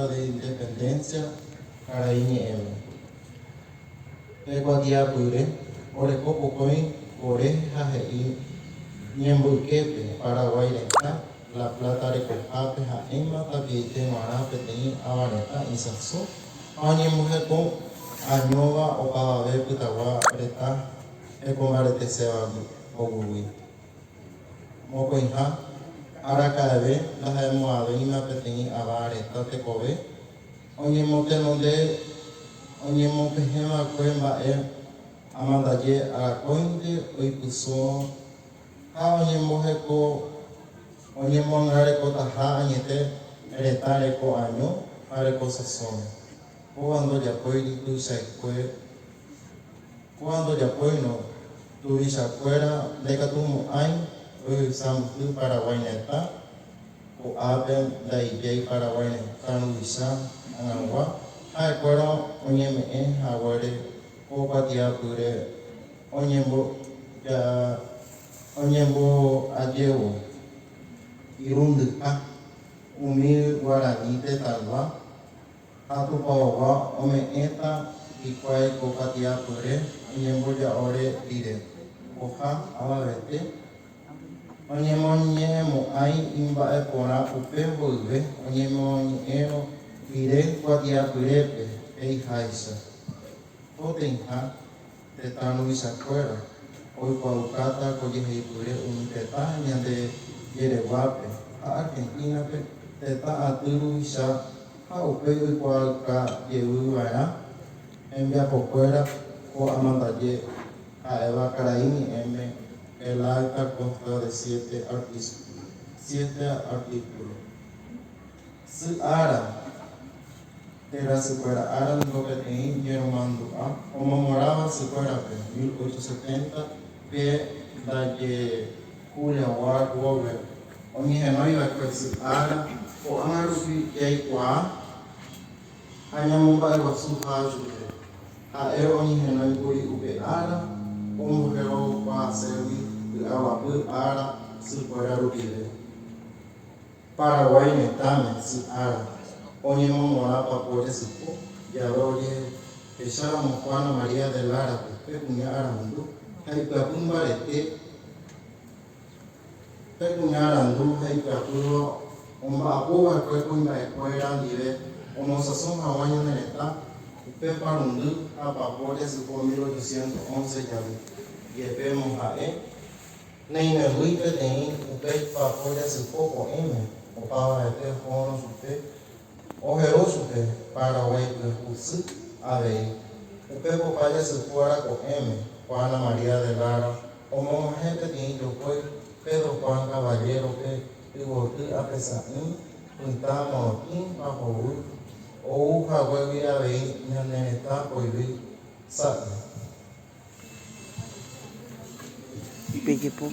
Acta de Independencia Caraíñe M. Peguadia Pure, Orecopo Coin, Oreja y Ñembuquepe, Paraguay Lenta, La Plata Recojape, Jaema, Tapiete, Marape, Tein, Avareta, Isaso, Añemujeco, Añova, Opabe, Putawa, Reta, Ecomarete Seba, Ogui. Mocoinja, Aracabe, La Hemoave, Petein, Avareta, Tecobe, Oñemotenonde, Oñemopejema, Cuemba, Amandaye, Aracoinde, Oipuso, Oñemojeco, Oñemongareco, Taja, Añete, Retareco, Año, Areco Sazón. Cuando ya puede, tú se fue, cuando ya puede, no, tú dices afuera, de que tú hay, hoy estamos tú Paraguay neta, o Aben, de ahí Paraguay neta, no dice, en agua, hay cuero, oñeme, aguare, o patia pure, oñembo, ya, oñembo, ayewo, irunduka, umil, guarani, de talva, Atu pawawa ome eta ikwai kokatia pure nyembo ya ore dire oha awawete onyemonye mo ai imba e pora upe bolve onyemonye dire kwatia purepe ei haisa potenha te tanu isa fuera oi paukata koje hei pure teta nyande yere wape a Argentina pe teta aturu isa Upe cual Yehuaya, envía por fuera o Amandaye a Eva Caraín M. El acta consta de 7 artículos. Su ara, era su fuera ara lo que tenía Yeromando A, como moraba su fuera 1870, pie de Julia War Wover, o mi genoiva que su ara, o Amarupi Yaikwa. Hanya mumbai wasu hajute a oni henoi guri ube ara hero kwa sewi awa pu ara su para rubile Paraguay netame su ara oni momora papore su po ya roye eshara mo Juana María de Lara pe punya ara mundu hai pa pumbarete pe punya ara mundu hai pa puro omba apoa pe punya ekwera dire Como sazón hawaiano neta, upe parundu a vapor de su 1811 y vemos a Neime Luipe ten upe vapor de su poco M, o para este jono supe, o jerosupe para huepe usu a ver, upe popaya su fuera con M, Juana María de Lara, o monja gente ten yo fue Pedro Juan Caballero que tuvo que apreciar juntamos aquí bajo o Hawaii a ver, Naneta, Poibi, Sat. Pegue por